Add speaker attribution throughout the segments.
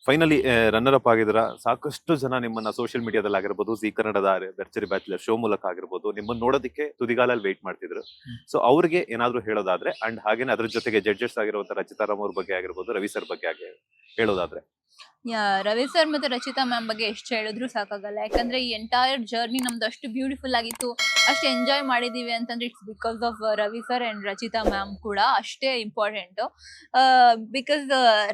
Speaker 1: Finally runner up ಆಗಿದ್ರ. ಸಾಕಷ್ಟು ಜನ ನಿಮ್ಮನ್ನ ಸೋಷಿಯಲ್ ಮೀಡಿಯಾದಲ್ಲಿ ಆಗಿರ್ಬೋದು, ಜಿ ಕನ್ನಡದ ಭರ್ಜರಿ ಬ್ಯಾಚುಲರ್ ಶೋ ಮೂಲಕ ಆಗಿರ್ಬೋದು, ನಿಮ್ಮನ್ನ ನೋಡೋದಕ್ಕೆ ತುದಿಗಾಲಲ್ಲಿ ವೇಟ್ ಮಾಡ್ತಿದ್ರು. ಸೊ ಅವ್ರಿಗೆ ಏನಾದ್ರು ಹೇಳೋದಾದ್ರೆ, ಅಂಡ್ ಹಾಗೇನೆ ಅದ್ರ ಜೊತೆಗೆ ಜಡ್ಜಸ್ ಆಗಿರುವಂತ ರಚಿತಾ ರಾಮ್ ಅವ್ರ ಬಗ್ಗೆ ಆಗಿರ್ಬೋದು, ರವಿ ಸರ್ ಬಗ್ಗೆ ಹೇಳೋದಾದ್ರೆ.
Speaker 2: ರವಿ ಸರ್ ಮತ್ತೆ ರಚಿತಾ ಮ್ಯಾಮ್ ಬಗ್ಗೆ ಎಷ್ಟು ಹೇಳಿದ್ರು ಸಾಕಾಗಲ್ಲ. ಯಾಕಂದ್ರೆ ಈ ಎಂಟೈರ್ ಜರ್ನಿ ನಮ್ದು ಅಷ್ಟು ಬ್ಯೂಟಿಫುಲ್ ಆಗಿತ್ತು, ಅಷ್ಟು ಎಂಜಾಯ್ ಮಾಡಿದೀವಿ ಅಂತಂದ್ರೆ it's because of Ravi sir and Rachita ma'am ಕೂಡ ಅಷ್ಟೇ ಇಂಪಾರ್ಟೆಂಟ್. ಬಿಕಾಸ್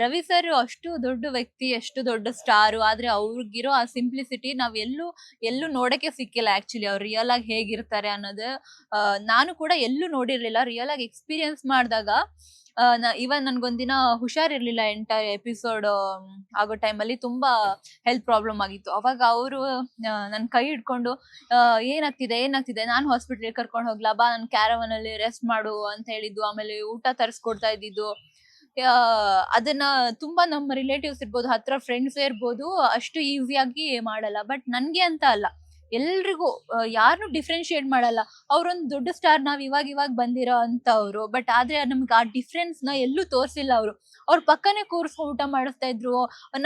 Speaker 2: ರವಿ ಸರ್ ಅಷ್ಟು ದೊಡ್ಡ ವ್ಯಕ್ತಿ, ಅಷ್ಟು ದೊಡ್ಡ ಸ್ಟಾರ್, ಆದ್ರೆ ಅವ್ರಿಗಿರೋ ಆ ಸಿಂಪ್ಲಿಸಿಟಿ ನಾವ್ ಎಲ್ಲೂ ನೋಡಕ್ಕೆ ಸಿಕ್ಕಿಲ್ಲ. ಆಕ್ಚುಲಿ ಅವ್ರು ರಿಯಲ್ ಆಗಿ ಹೇಗಿರ್ತಾರೆ ಅನ್ನೋದು ನಾನು ಕೂಡ ಎಲ್ಲೂ ನೋಡಿರ್ಲಿಲ್ಲ. ರಿಯಲ್ ಆಗಿ ಎಕ್ಸ್ಪೀರಿಯನ್ಸ್ ಮಾಡಿದಾಗ ಇವನ್ ನನ್ಗೊಂದಿನ ಹುಷಾರಿರ್ಲಿಲ್ಲ. ಎಂಟೈರ್ ಎಪಿಸೋಡ್ ಆಗೋ ಟೈಮಲ್ಲಿ ತುಂಬಾ ಹೆಲ್ತ್ ಪ್ರಾಬ್ಲಮ್ ಆಗಿತ್ತು. ಅವಾಗ ಅವರು ನನ್ ಕೈ ಹಿಡ್ಕೊಂಡು ಏನಾಗ್ತಿದೆ ನಾನು ಹಾಸ್ಪಿಟಲ್ ಕರ್ಕೊಂಡು ಹೋಗ್ಲಾ ಬಾ, ನನ್ ಕ್ಯಾರವನ್ ಅಲ್ಲಿ ರೆಸ್ಟ್ ಮಾಡು ಅಂತ ಹೇಳಿದ್ದು. ಆಮೇಲೆ ಊಟ ತರಿಸ್ಕೊಡ್ತಾ ಇದ್ದಿದ್ದು. ಅದನ್ನ ತುಂಬಾ ನಮ್ಮ ರಿಲೇಟಿವ್ಸ್ ಇರ್ಬೋದು, ಹತ್ರ ಫ್ರೆಂಡ್ಸ್ ಇರ್ಬೋದು, ಅಷ್ಟು ಈಸಿಯಾಗಿ ಮಾಡಲ್ಲ. ಬಟ್ ನನ್ಗೆ ಅಂತ ಅಲ್ಲ, ಎಲ್ರಿಗೂ ಯಾರನ್ನು ಡಿಫ್ರೆನ್ಶಿಯೇಟ್ ಮಾಡಲ್ಲ. ಅವ್ರೊಂದು ದೊಡ್ಡ ಸ್ಟಾರ್, ನಾವ್ ಇವಾಗ ಬಂದಿರೋ ಅಂತವ್ರು. ಬಟ್ ಆದ್ರೆ ನಮ್ಗೆ ಆ ಡಿಫ್ರೆನ್ಸ್ ನ ಎಲ್ಲೂ ತೋರ್ಸಿಲ್ಲ. ಅವ್ರ ಪಕ್ಕನೆ ಕೂರ್ಸ್ಕೊಂಡು ಊಟ ಮಾಡಿಸ್ತಾ ಇದ್ರು.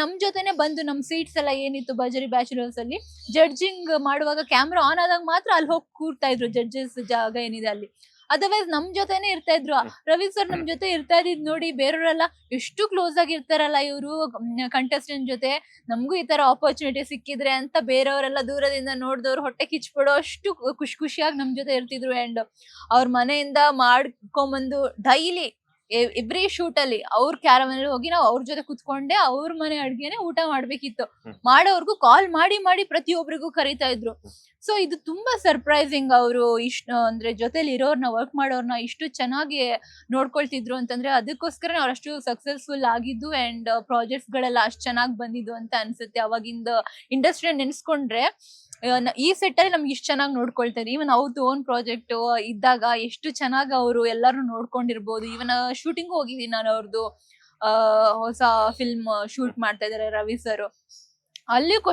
Speaker 2: ನಮ್ ಜೊತೆನೆ ಬಂದು ನಮ್ ಸೀಟ್ಸ್ ಎಲ್ಲ ಏನಿತ್ತು ಭರ್ಜರಿ ಬ್ಯಾಚುಲರ್ಸ್ ಅಲ್ಲಿ, ಜಡ್ಜಿಂಗ್ ಮಾಡುವಾಗ ಕ್ಯಾಮ್ರಾ ಆನ್ ಆದಾಗ ಮಾತ್ರ ಅಲ್ಲಿ ಹೋಗಿ ಕೂರ್ತಾ ಇದ್ರು. ಜಡ್ಜಸ್ ಜಾಗ ಏನಿದೆ ಅಲ್ಲಿ, ಅದರ್ವೈಸ್ ನಮ್ ಜೊತೆನೆ ಇರ್ತಾ ಇದ್ರು. ರವಿ ಸರ್ ನಮ್ ಜೊತೆ ಇರ್ತಾ ಇದ್ ನೋಡಿ ಬೇರೆಯವರೆಲ್ಲ ಎಷ್ಟು ಕ್ಲೋಸ್ ಆಗಿ ಇರ್ತಾರಲ್ಲ ಇವರು ಕಂಟೆಸ್ಟೆಂಟ್ ಜೊತೆ. ನಮಗೂ ಈ ತರ ಆಪರ್ಚುನಿಟಿ ಸಿಕ್ಕಿದ್ರೆ ಅಂತ ಬೇರೆಯವರೆಲ್ಲ ದೂರದಿಂದ ನೋಡಿದವ್ರು ಹೊಟ್ಟೆ ಕಿಚ್ಬಿಡೋ ಅಷ್ಟು ಖುಷಿಯಾಗಿ ನಮ್ ಜೊತೆ ಇರ್ತಿದ್ರು. ಅಂಡ್ ಅವ್ರ ಮನೆಯಿಂದ ಮಾಡ್ಕೊಂಬಂದು ಡೈಲಿ ಎವ್ರಿ ಶೂಟ್ ಅಲ್ಲಿ ಅವ್ರ ಕ್ಯಾರವನ್ ಹೋಗಿ ನಾವು ಅವ್ರ ಜೊತೆ ಕುತ್ಕೊಂಡೆ ಅವ್ರ ಮನೆ ಅಡ್ಗೆನೆ ಊಟ ಮಾಡ್ಬೇಕಿತ್ತು. ಮಾಡೋರ್ಗು ಕಾಲ್ ಮಾಡಿ ಪ್ರತಿಯೊಬ್ಬರಿಗೂ ಕರೀತಾ ಇದ್ರು. ಸೊ ಇದು ತುಂಬಾ ಸರ್ಪ್ರೈಸಿಂಗ್. ಅವರು ಇಷ್ಟು ಅಂದ್ರೆ ಜೊತೆಲಿ ಇರೋರ್ನ, ವರ್ಕ್ ಮಾಡೋರ್ನ ಇಷ್ಟು ಚೆನ್ನಾಗಿ ನೋಡ್ಕೊಳ್ತಿದ್ರು ಅಂತಂದ್ರೆ ಅದಕ್ಕೋಸ್ಕರ ಅವ್ರು ಅಷ್ಟು ಸಕ್ಸಸ್ಫುಲ್ ಆಗಿದ್ದು ಅಂಡ್ ಪ್ರಾಜೆಕ್ಟ್ಸ್ ಗಳೆಲ್ಲ ಅಷ್ಟು ಚೆನ್ನಾಗಿ ಬಂದಿದ್ದು ಅಂತ ಅನ್ಸುತ್ತೆ. ಅವಾಗಿಂದ ಇಂಡಸ್ಟ್ರಿ ನೆನ್ಸ್ಕೊಂಡ್ರೆ ಈ ಸೆಟ್ ಅಲ್ಲಿ ನಮ್ಗೆ ಇಷ್ಟು ಚೆನ್ನಾಗಿ ನೋಡ್ಕೊಳ್ತಾರೆ. ಇವನ್ ಅವ್ರದ್ದು ಓನ್ ಪ್ರಾಜೆಕ್ಟ್ ಇದ್ದಾಗ ಎಷ್ಟು ಚೆನ್ನಾಗಿ ಅವರು ಎಲ್ಲಾರು ನೋಡ್ಕೊಂಡಿರ್ಬೋದು. ಇವನ್ ಶೂಟಿಂಗ್ ಹೋಗಿದ್ದೀನಿ ನಾನು ಅವ್ರದ್ದು. ಹೊಸ ಫಿಲ್ಮ್ ಶೂಟ್ ಮಾಡ್ತಾ ಇದಾರೆ ರವಿ ಸರ್. ಅಲ್ಲಿಗೂ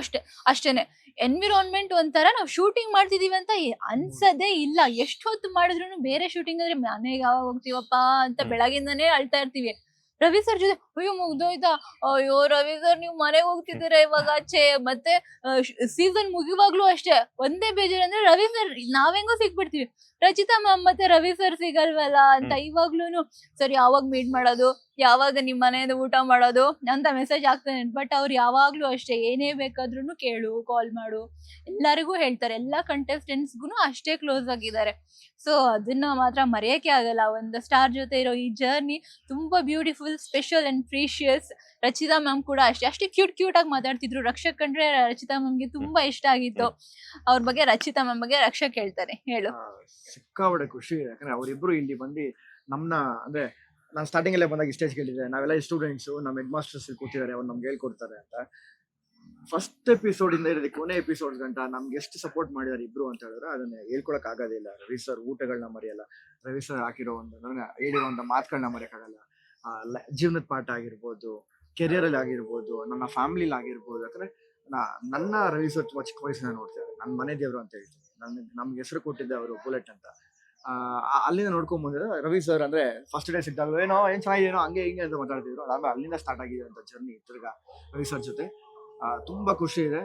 Speaker 2: ಅಷ್ಟೇನೆ ಎನ್ವಿರಾನ್ಮೆಂಟ್ ಒಂಥರ ನಾವು ಶೂಟಿಂಗ್ ಮಾಡ್ತಿದೀವಿ ಅಂತ ಅನ್ಸದೇ ಇಲ್ಲ. ಎಷ್ಟು ಹೊತ್ತು ಮಾಡಿದ್ರು ಬೇರೆ ಶೂಟಿಂಗ್ ಅಂದ್ರೆ ಮನೆಗೆ ಯಾವಾಗ ಹೋಗ್ತೀವಪ್ಪ ಅಂತ ಬೆಳಗಿಂದಾನೇ ಅಳ್ತಾ ಇರ್ತೀವಿ. ರವಿ ಸರ್ ಜೊತೆ ಅಯ್ಯೋ ಮುಗ್ದೋಯ್ತಾ, ಅಯ್ಯೋ ರವಿ ಸರ್ ನೀವು ಮನೆಗೆ ಹೋಗ್ತಿದ್ದೀರಾ ಇವಾಗ ಆಚೆ. ಮತ್ತೆ ಸೀಸನ್ ಮುಗಿವಾಗ್ಲೂ ಅಷ್ಟೇ ಒಂದೇ ಬೇಜಾರು ಅಂದ್ರೆ ರವಿ ಸರ್ ನಾವೆಂಗೋ ಸಿಕ್ಬಿಡ್ತೀವಿ, ರಚಿತಾ ಮ್ಯಾಮ್ ಮತ್ತೆ ರವಿ ಸರ್ ಸಿಗಲ್ವಲ್ಲ ಅಂತ. ಇವಾಗ್ಲೂನು ಸರ್ ಯಾವಾಗ ಮೀಟ್ ಮಾಡೋದು, ಯಾವಾಗ ನಿಮ್ ಮನೆಯಿಂದ ಊಟ ಮಾಡೋದು ಅಂತ ಮೆಸೇಜ್ ಆಗ್ತಾನೆ. ಬಟ್ ಅವ್ರು ಯಾವಾಗ್ಲೂ ಅಷ್ಟೇ, ಏನೇ ಬೇಕಾದ್ರೂ ಕೇಳು, ಕಾಲ್ ಮಾಡು, ಎಲ್ಲರಿಗೂ ಹೇಳ್ತಾರೆ. ಎಲ್ಲಾ ಕಂಟೆಸ್ಟೆಂಟ್ಸ್ಗೂ ಅಷ್ಟೇ ಕ್ಲೋಸ್ ಆಗಿದ್ದಾರೆ. ಸೊ ಅದನ್ನ ಮಾತ್ರ ಮರೆಯಕ್ಕೆ ಆಗಲ್ಲ. ಒಂದು ಸ್ಟಾರ್ ಜೊತೆ ಇರೋ ಈ ಜರ್ನಿ ತುಂಬಾ beautiful, special and precious. Rachita ma'am ಕೂಡ ಅಷ್ಟೇ ಕ್ಯೂಟ್ ಆಗಿ ಮಾತಾಡ್ತಿದ್ರು. ರಕ್ಷಕ್ ಕಂಡ್ರೆ ರಚಿತಾ ಮ್ಯಾಮ್ಗೆ ತುಂಬಾ ಇಷ್ಟ ಆಗಿತ್ತು. ಅವ್ರ ಬಗ್ಗೆ, ರಚಿತಾ ಮ್ಯಾಮ್ ಬಗ್ಗೆ ರಕ್ಷಕ್ ಹೇಳ್ತಾರೆ. ಹೇಳು.
Speaker 3: ಸಿಕ್ಕಾಬಡೆ ಖುಷಿ. ಯಾಕಂದ್ರೆ ಅವರಿಬ್ರು ಇಲ್ಲಿ ಬಂದು ನಮ್ನ, ಅಂದ್ರೆ ನಾನು ಸ್ಟಾರ್ಟಿಂಗ್ ಅಲ್ಲೇ ಬಂದಾಗ ಸ್ಟೇಜ್ ಕೇಳಿದ್ದೆ, ನಾವೆಲ್ಲ ಸ್ಟೂಡೆಂಟ್ಸ್, ನಮ್ಮ ಹೆಡ್ ಮಾಸ್ಟರ್ಸ್ ಕೂತಿದ್ದಾರೆ, ಅವ್ರು ನಮ್ಗೆ ಹೇಳ್ಕೊಡ್ತಾರೆ ಅಂತ. ಫಸ್ಟ್ ಎಪಿಸೋಡ್ ಇಂದ ಇರೋದಕ್ಕೆ ಕೊನೆ ಎಪಿಸೋಡ್ ಗಂಟ ನಮ್ಗೆ ಎಷ್ಟು ಸಪೋರ್ಟ್ ಮಾಡಿದಾರೆ ಇಬ್ರು ಅಂತ ಹೇಳಿದ್ರೆ ಅದನ್ನ ಹೇಳ್ಕೊಳಕ್ ಆಗೋದಿಲ್ಲ. ರವಿ ಸರ್ ಊಟಗಳನ್ನ ಮರೆಯಲ್ಲ, ರವಿ ಸರ್ ಹಾಕಿರೋ ಹೇಳಿರುವಂತ ಮಾತುಗಳನ್ನ ಮರೆಯಕ್ಕಾಗಲ್ಲ. ಜೀವನದ ಪಾಠ ಆಗಿರ್ಬೋದು, ಕೆರಿಯರ್ ಅಲ್ಲಿ ಆಗಿರ್ಬೋದು, ನನ್ನ ಫ್ಯಾಮಿಲಿಲಿ ಆಗಿರ್ಬೋದು. ಯಾಕಂದ್ರೆ ನನ್ನ ರವಿ ಸರ್ ತುಂಬಾ ಚಿಕ್ಕ ವಯಸ್ಸಿನ ನೋಡ್ತಾರೆ. ನನ್ನ ಮನೆ ದೇವ್ರು ಅಂತ ಹೇಳ್ತೀನಿ. ನಮ್ಗೆ ಹೆಸರು ಕೊಟ್ಟಿದ್ದೆ ಅವರು ಬುಲೆಟ್ ಅಂತ. ಅಲ್ಲಿಂದ ನೋಡ್ಕೊಂಡ್ ಬಂದಿದ್ರೆ ರವಿ ಸರ್ ಅಂದ್ರೆ ಫಸ್ಟ್ ಡೇ ಸಿಕ್ತಾಗ ಏನ್ ಚೆನ್ನಾಗಿದೇನೋ ಹಂಗೆ ಹಿಂಗೆ ಅಂತ ಮಾತಾಡ್ತಿದ್ರು. ಅದಾದ್ಮೇಲೆ ಅಲ್ಲಿಂದ ಸ್ಟಾರ್ಟ್ ಆಗಿದೆ ಅಂತ ಜರ್ನಿ ತಿರ್ಗಾ ರವಿ ಸರ್ ಜೊತೆ. ತುಂಬಾ ಖುಷಿ ಇದೆ.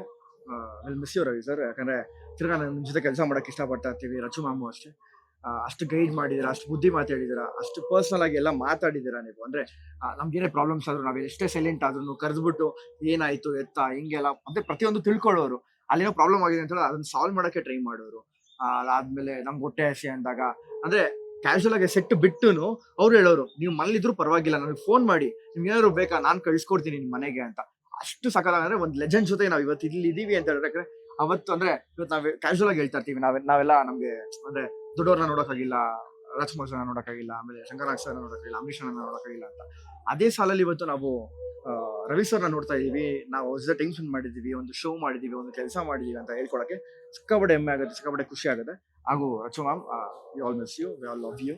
Speaker 3: Miss you Ravi sir. ಯಾಕಂದ್ರೆ ತಿರ್ಗಾ ನಿಮ್ ಜೊತೆ ಕೆಲಸ ಮಾಡಕ್ ಇಷ್ಟಪಡ್ತಾ ಇರ್ತೀವಿ. ರಚು ಮಾಮು ಅಷ್ಟೇ, ಅಷ್ಟು ಗೈಡ್ ಮಾಡಿದಿರಾ, ಅಷ್ಟು ಬುದ್ಧಿ ಮಾತಾಡಿದಿರಾ, ಅಷ್ಟು ಪರ್ಸನಲ್ ಆಗಿ ಎಲ್ಲ ಮಾತಾಡಿದಿರಾ ನೀವು. ಅಂದ್ರೆ ನಮ್ಗೇನೇ ಪ್ರಾಬ್ಲಮ್ಸ್ ಆದ್ರೂ, ನಾವ್ ಎಷ್ಟೇ ಸೈಲೆಂಟ್ ಆದ್ರೂ ಕರೆದ್ಬಿಟ್ಟು ಏನಾಯ್ತು ಎತ್ತ ಹಿಂಗೆಲ್ಲ ಅಂದ್ರೆ ಪ್ರತಿಯೊಂದು ತಿಳ್ಕೊಳ್ಳೋರು. ಅಲ್ಲೇನೋ ಪ್ರಾಬ್ಲಮ್ ಆಗಿದೆ ಅಂತ ಹೇಳಿ ಅದನ್ನ ಸಾಲ್ವ್ ಮಾಡಕ್ಕೆ ಟ್ರೈ ಮಾಡೋರು. ಅದಾದ್ಮೇಲೆ ನಮ್ಗೆ ಹೊಟ್ಟೆ ಹಸಿ ಅಂದಾಗ ಅಂದ್ರೆ ಕ್ಯಾಶುವಲ್ ಆಗಿ ಸೆಟ್ ಬಿಟ್ಟುನು ಅವ್ರು ಹೇಳೋರು, ನೀವು ಮನೇಲಿದ್ರು ಪರವಾಗಿಲ್ಲ, ನನಗೆ ಫೋನ್ ಮಾಡಿ, ನಿಮ್ಗೆ ಏನಾದ್ರು ಬೇಕಾ ನಾನ್ ಕಳ್ಸಿಕೊಡ್ತೀನಿ ನಿಮ್ ಮನೆಗೆ ಅಂತ. ಅಷ್ಟು ಸಕಾಲ ಅಂದ್ರೆ ಒಂದ್ ಲೆಜೆಂಡ್ ಜೊತೆ ನಾವ್ ಇವತ್ತು ಇಲ್ಲಿ ಇದೀವಿ ಅಂತ ಹೇಳಿದ್ರೆ ಅವತ್ತು ಅಂದ್ರೆ ಇವತ್ತು ನಾವ್ ಕ್ಯಾಶುವಲ್ ಆಗಿ ಹೇಳ್ತಾ ಇರ್ತೀವಿ. ನಾವೆಲ್ಲ ನಮ್ಗೆ ಅಂದ್ರೆ ದೊಡ್ಡವ್ರನ್ನ ನೋಡೋಕ್ಕಾಗಿಲ್ಲ, ರಾಜ್ಕುಮಾರ್ ಸರ್ನ ನೋಡೋಕ್ಕಾಗಿಲ್ಲ, ಆಮೇಲೆ ಶಂಕರನಾಗ್ ಸರ್ನ ನೋಡೋಕ್ಕಾಗಿಲ್ಲ, ಅಂಬರೀಷ್ ನೋಡೋಕ್ಕಾಗಿಲ್ಲ ಅಂತ. ಅದೇ ಸಾಲಲ್ಲಿ ಇವತ್ತು ನಾವು ರವಿ ಸರ್ನ ನೋಡ್ತಾ ಇದೀವಿ. ನಾವು ಅವ್ರ ಜೊತೆ ಟೈಮ್ ಸ್ಪೆಂಡ್ ಮಾಡಿದೀವಿ, ಒಂದು ಶೋ ಮಾಡಿದೀವಿ, ಒಂದು ಕೆಲಸ ಮಾಡಿದೀವಿ ಅಂತ ಹೇಳ್ಕೊಳಕ್ಕೆ ಸಿಕ್ಕಾಪಟ್ಟೆ ಹೆಮ್ಮೆ ಆಗುತ್ತೆ, ಸಿಕ್ಕಾಪಟ್ಟೆ ಖುಷಿ ಆಗುತ್ತೆ. ಹಾಗೂ Rachu ma'am, we all miss you, we all love you.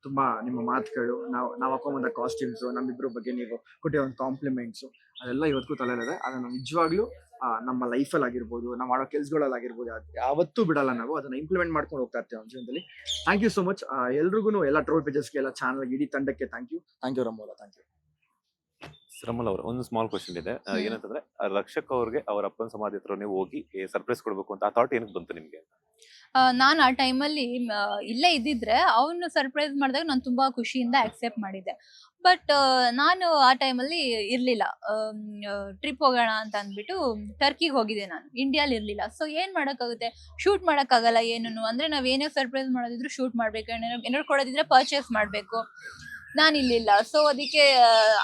Speaker 3: ತುಂಬಾ ನಿಮ್ಮ ಮಾತುಗಳು, ನಾವು ಹಾಕೊಂಬಂದ ಕಾಸ್ಟ್ಯೂಮ್ಸ್, ನಮ್ಮಿಬ್ರ ಬಗ್ಗೆ ನೀವು ಕೊಟ್ಟಿರೋ ಒಂದು ಕಾಂಪ್ಲಿಮೆಂಟ್ಸ್, ಅದೆಲ್ಲ ಇವತ್ತಿಗೂ ತಲೆಯಲ್ಲಿದೆ. ಅದನ್ನ ನಿಜವಾಗ್ಲೂ ನಮ್ಮ ಲೈಫಲ್ಲಿ ಆಗಿರ್ಬೋದು, ನಾವು ಮಾಡೋ ಕೆಲ್ಸಗಳಲ್ಲಿ ಆಗಿರ್ಬೋದು, ಯಾವತ್ತೂ ಬಿಡಲ್ಲ. ನಾವು ಅದನ್ನ ಇಂಪ್ಲಿಮೆಂಟ್ ಮಾಡ್ಕೊಂಡು ಹೋಗ್ತಾ ಇರ್ತೇವೆ ನಮ್ಮ ಜೀವನದಲ್ಲಿ. ಥ್ಯಾಂಕ್ ಯು ಸೋ ಮಚ್ ಎಲ್ರಿಗೂ, ಎಲ್ಲ ಟ್ರೋಲ್ ಪೇಜಸ್ಗೆ, ಎಲ್ಲ ಚಾನಲ್, ಇಡೀ ತಂಡಕ್ಕೆ thank you Ramola. Thank you.
Speaker 1: ಶ್ರಮಲ್ ಅವ್ರ ಒಂದು ಸ್ಮಾಲ್ ಕ್ವಶನ್ ಇದೆ, ಏನಂತಂದ್ರೆ ರಕ್ಷಕ್ ಅವ್ರಿಗೆ ಅವ್ರ ಅಪ್ಪನ ಸಮಾಧಿ ಹತ್ರ ನೀವು ಹೋಗಿ ಸರ್ಪ್ರೈಸ್ ಕೊಡ್ಬೇಕು ಅಂತ ಆ ಥಾಟ್ ಏನಕ್ಕೆ ಬಂತು ನಿಮ್ಗೆ?
Speaker 2: ನಾನು ಆ ಟೈಮಲ್ಲಿ ಇಲ್ಲೇ ಇದ್ದಿದ್ರೆ ಅವನು ಸರ್ಪ್ರೈಸ್ ಮಾಡಿದಾಗ ನಾನು ತುಂಬಾ ಖುಷಿಯಿಂದ ಅಕ್ಸೆಪ್ಟ್ ಮಾಡಿದ್ದೆ. ಬಟ್ ನಾನು ಆ ಟೈಮಲ್ಲಿ ಇರ್ಲಿಲ್ಲ. ಟ್ರಿಪ್ ಹೋಗೋಣ ಅಂತ ಅಂದ್ಬಿಟ್ಟು ಟರ್ಕಿಗೆ ಹೋಗಿದ್ದೆ ನಾನು. ಇಂಡಿಯಾಲಿ ಇರ್ಲಿಲ್ಲ. ಸೊ ಏನ್ ಮಾಡಕ್ಕಾಗುತ್ತೆ, ಶೂಟ್ ಮಾಡಕ್ಕಾಗಲ್ಲ ಏನೂನು. ಅಂದ್ರೆ ನಾವ್ ಏನೇ ಸರ್ಪ್ರೈಸ್ ಮಾಡೋದಿದ್ರು ಶೂಟ್ ಮಾಡ್ಬೇಕು, ಏನಾದ್ರು ಕೊಡೋದಿದ್ರೆ ಪರ್ಚೇಸ್ ಮಾಡ್ಬೇಕು. ನಾನು ಇಲ್ಲಿಲ್ಲ. ಸೊ ಅದಕ್ಕೆ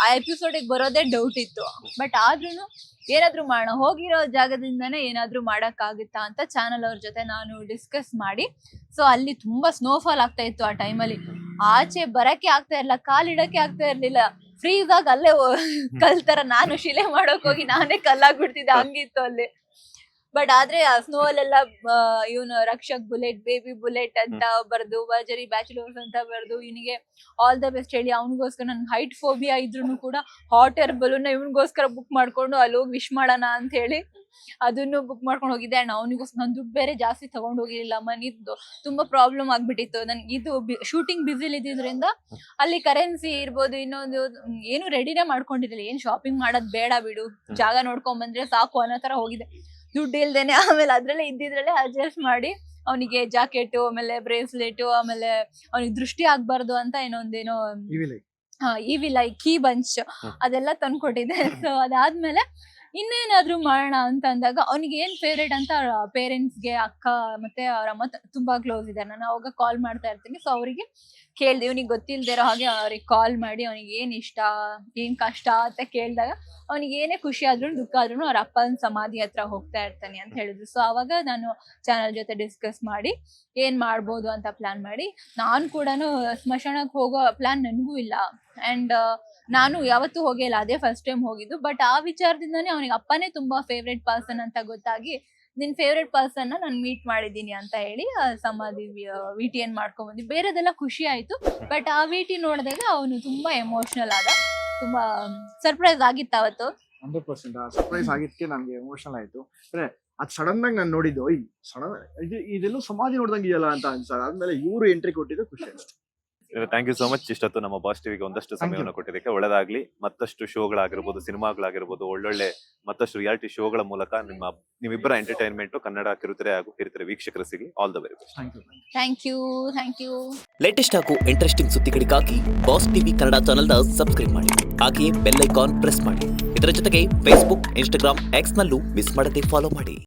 Speaker 2: ಆ ಎಪಿಸೋಡಿಗೆ ಬರೋದೇ ಡೌಟ್ ಇತ್ತು. ಬಟ್ ಆದ್ರೂ ಏನಾದ್ರು ಮಾಡೋಣ, ಹೋಗಿರೋ ಜಾಗದಿಂದಾನೇ ಏನಾದ್ರು ಮಾಡಕ್ಕಾಗುತ್ತಾ ಅಂತ ಚಾನಲ್ ಅವ್ರ ಜೊತೆ ನಾನು ಡಿಸ್ಕಸ್ ಮಾಡಿ, ಸೊ ಅಲ್ಲಿ ತುಂಬಾ ಸ್ನೋಫಾಲ್ ಆಗ್ತಾ ಇತ್ತು ಆ ಟೈಮಲ್ಲಿ. ಆಚೆ ಬರಕ್ಕೆ ಆಗ್ತಾ ಇರ್ಲಿಲ್ಲ, ಕಾಲಿಡಕ್ಕೆ ಆಗ್ತಾ ಇರ್ಲಿಲ್ಲ. ಫ್ರೀಸ್ ಆಗಿ ಅಲ್ಲೇ ಕಲ್ತರ ನಾನು ಶಿಲೆ ಮಾಡೋಕ್ ಹೋಗಿ ನಾನೇ ಕಲ್ಲಾಗ್ಬಿಡ್ತಿದ್ದೆ, ಹಂಗಿತ್ತು ಅಲ್ಲಿ. ಬಟ್ ಆದ್ರೆ ಆ ಸ್ನೋ ಅಲ್ಲೆಲ್ಲ ಇವನು ರಕ್ಷಕ್ ಬುಲೆಟ್, ಬೇಬಿ ಬುಲೆಟ್ ಅಂತ ಬರ್ದು, ಭರ್ಜರಿ ಬ್ಯಾಚುಲರ್ಸ್ ಅಂತ ಬರ್ದು, ಇವನಿಗೆ ಆಲ್ ದ ಬೆಸ್ಟ್ ಹೇಳಿ ಅವನಿಗೋಸ್ಕರ ನನ್ ಹೈಟ್ ಫೋಬಿಯಾ ಇದ್ರು ಕೂಡ ಹಾಟ್ ಏರ್ ಬಲೂನ್ ಇವನಿಗೋಸ್ಕರ ಬುಕ್ ಮಾಡ್ಕೊಂಡು ಅಲ್ಲಿ ಹೋಗಿ ವಿಶ್ ಮಾಡೋಣ ಅಂತ ಹೇಳಿ ಅದನ್ನು ಬುಕ್ ಮಾಡ್ಕೊಂಡು ಹೋಗಿದ್ದೆ. ಅಂಡ್ ಅವನಿಗೋಸ್ಕರ ನನ್ ದುಡ್ಡು ಬೇರೆ ಜಾಸ್ತಿ ತಗೊಂಡ್ ಹೋಗಿರ್ಲಿಲ್ಲ, ಮನಿದ್ದು ತುಂಬಾ ಪ್ರಾಬ್ಲಮ್ ಆಗ್ಬಿಟ್ಟಿತ್ತು ನನ್ಗೆ. ಇದು ಶೂಟಿಂಗ್ ಬ್ಯುಸಿಲಿ ಇದ್ದಿದ್ರಿಂದ ಅಲ್ಲಿ ಕರೆನ್ಸಿ ಇರ್ಬೋದು, ಇನ್ನೊಂದು ಏನು ರೆಡಿನೇ ಮಾಡ್ಕೊಂಡಿರ್ಲಿಲ್ಲ. ಏನ್ ಶಾಪಿಂಗ್ ಮಾಡೋದ್ ಬೇಡ ಬಿಡು, ಜಾಗ ನೋಡ್ಕೊಂಡ್ ಬಂದ್ರೆ ಸಾಕು ಅನ್ನೋ ತರ ಹೋಗಿದ್ದೆ, ದುಡ್ಡು ಇಲ್ದೇನೆ. ಆಮೇಲೆ ಅದ್ರಲ್ಲೇ ಇದ್ದಿದ್ರಲ್ಲೇ ಅಡ್ಜಸ್ಟ್ ಮಾಡಿ ಅವನಿಗೆ ಜಾಕೆಟ್, ಆಮೇಲೆ ಬ್ರೇಸ್ಲೆಟ್, ಆಮೇಲೆ ಅವನಿಗೆ ದೃಷ್ಟಿ ಆಗ್ಬಾರ್ದು ಅಂತ ಇನ್ನೊಂದೇನೋ ಇವಿಲೈ ಕೀ ಬಂಚ್ ಅದೆಲ್ಲ ತಂದ್ಕೊಟ್ಟಿದ್ದೆ. ಸೊ ಅದಾದ್ಮೇಲೆ ಇನ್ನೇನಾದ್ರೂ ಮಾಡೋಣ ಅಂತ ಅಂದಾಗ ಅವನಿಗೆ ಏನ್ ಫೇವ್ರೇಟ್ ಅಂತ ಅವ್ರ ಪೇರೆಂಟ್ಸ್ಗೆ, ಅಕ್ಕ ಮತ್ತೆ ಅವ್ರ ಅಮ್ಮ ತುಂಬಾ ಕ್ಲೋಸ್ ಇದ್ದಾರೆ. ನಾನು ಅವಾಗ ಕಾಲ್ ಮಾಡ್ತಾ ಇರ್ತೀನಿ. ಸೊ ಅವರಿಗೆ ಕೇಳ್ದೆ, ಇವನಿಗೆ ಗೊತ್ತಿಲ್ದಿರೋ ಹಾಗೆ ಅವ್ರಿಗೆ ಕಾಲ್ ಮಾಡಿ ಅವನಿಗೆ ಏನ್ ಇಷ್ಟ, ಏನ್ ಕಷ್ಟ ಅಂತ ಕೇಳಿದಾಗ ಅವನಿಗೆ ಏನೇ ಖುಷಿ ಆದ್ರೂ ದುಃಖ ಆದ್ರೂ ಅವ್ರ ಅಪ್ಪನ ಸಮಾಧಿ ಹತ್ರ ಹೋಗ್ತಾ ಇರ್ತಾನೆ ಅಂತ ಹೇಳಿದ್ರು. ಸೊ ಅವಾಗ ನಾನು ಚಾನಲ್ ಜೊತೆ ಡಿಸ್ಕಸ್ ಮಾಡಿ ಏನ್ ಮಾಡ್ಬೋದು ಅಂತ ಪ್ಲಾನ್ ಮಾಡಿ, ನಾನು ಕೂಡ ಸ್ಮಶಾನಕ್ಕೆ ಹೋಗೋ ಪ್ಲಾನ್ ನನಗೂ ಇಲ್ಲ. ಅಂಡ್ ನಾನು ಯಾವತ್ತೂ ಹೋಗಿಲ್ಲ, ಅದೇ ಫಸ್ಟ್ ಟೈಮ್ ಹೋಗಿದ್ದು. ಬಟ್ ಆ ವಿಚಾರದಿಂದಾನೇ ಅವನಿಗೆ ಅಪ್ಪನೇ ತುಂಬಾ ಫೇವ್ರೇಟ್ ಪರ್ಸನ್ ಅಂತ ಗೊತ್ತಾಗಿ, ನಿನ್ ಫೇವ್ರೇಟ್ ಪರ್ಸನ್ ನಾನು ಮೀಟ್ ಮಾಡಿದೀನಿ ಅಂತ ಹೇಳಿ ಸಮಾಧಿ ವಿಟಿಯನ್ ಮಾಡ್ಕೊಂಡ್ ಬಂದ್ವಿ. ಬೇರೆದೆಲ್ಲ ಖುಷಿ ಆಯ್ತು. ಬಟ್ ಆ ವಿಟಿ ನೋಡಿದಾಗ ಅವನು ತುಂಬಾ ಎಮೋಷನಲ್ ಆದ, ತುಂಬಾ ಸರ್ಪ್ರೈಸ್ ಆಗಿತ್ತು ಅವತ್ತು.
Speaker 3: 100% ಸರ್ಪ್ರೈಸ್ ಆಗಿದ್ದಕ್ಕೆ ನನ್ಗೆ ಎಮೋಷನಲ್ ಆಯ್ತು. ಅಂದ್ರೆ ಅದ್ ಸಡನ್ ಆಗಿ ನಾನು ನೋಡಿದ್ದು, ಸಡನ್ ಇದೆಲ್ಲೋ ಸಮಾಧಿ ನೋಡ್ದಂಗೆ ಇದೆಯಲ್ಲ ಅಂತ ಅನ್ಸ. ಆದ್ಮೇಲೆ ಇವ್ರು ಎಂಟ್ರಿ ಕೊಟ್ಟಿದ್ದು ಖುಷಿ ಆಯ್ತು.
Speaker 1: Thank you so much. ಇಷ್ಟೊತ್ತು ನಮ್ಮ ಬಾಸ್ ಟಿವಿಗೆ ಒಂದಷ್ಟು ಸಮಯವನ್ನು ಕೊಟ್ಟಿದ್ದಕ್ಕೆ ಒಳ್ಳೆದಾಗ್ಲಿ. ಮತ್ತಷ್ಟು ಶೋಗಳಾಗಿರ್ಬೋದು, ಸಿನಿಮಾಗಳಾಗಿರ್ಬೋದು, ಒಳ್ಳೊಳ್ಳೆ ಮತ್ತಷ್ಟು ರಿಯಾಲಿಟಿ ಶೋಗಳ ಮೂಲಕ ನಿಮ್ಮಿಬ್ಬರ ಎಂಟರ್ಟೈನ್ಮೆಂಟ್ ಕನ್ನಡ ಕಿರುತೆರೆ ಹಾಗೂ ಹಿರಿತೆರೆ ವೀಕ್ಷಕರು ಸಿಗಲಿ. All the very best.
Speaker 2: Thank you.
Speaker 4: Latest ಹಾಗೂ ಇಂಟ್ರೆಸ್ಟಿಂಗ್ ಸುದ್ದಿಗಳಿಗಾಗಿ ಬಾಸ್ ಟಿವಿ ಕನ್ನಡ ಚಾನೆಲ್ನ ಸಬ್ಸ್ಕ್ರೈಬ್ ಮಾಡಿ. ಹಾಗೆಯೇ ಬೆಲ್ ಐಕಾನ್ ಪ್ರೆಸ್ ಮಾಡಿ. ಇದರ ಜೊತೆಗೆ ಫೇಸ್ಬುಕ್, ಇನ್ಸ್ಟಾಗ್ರಾಮ್, ಎಕ್ಸ್ ನಲ್ಲೂ ಮಿಸ್ ಮಾಡದೆ ಫಾಲೋ ಮಾಡಿ.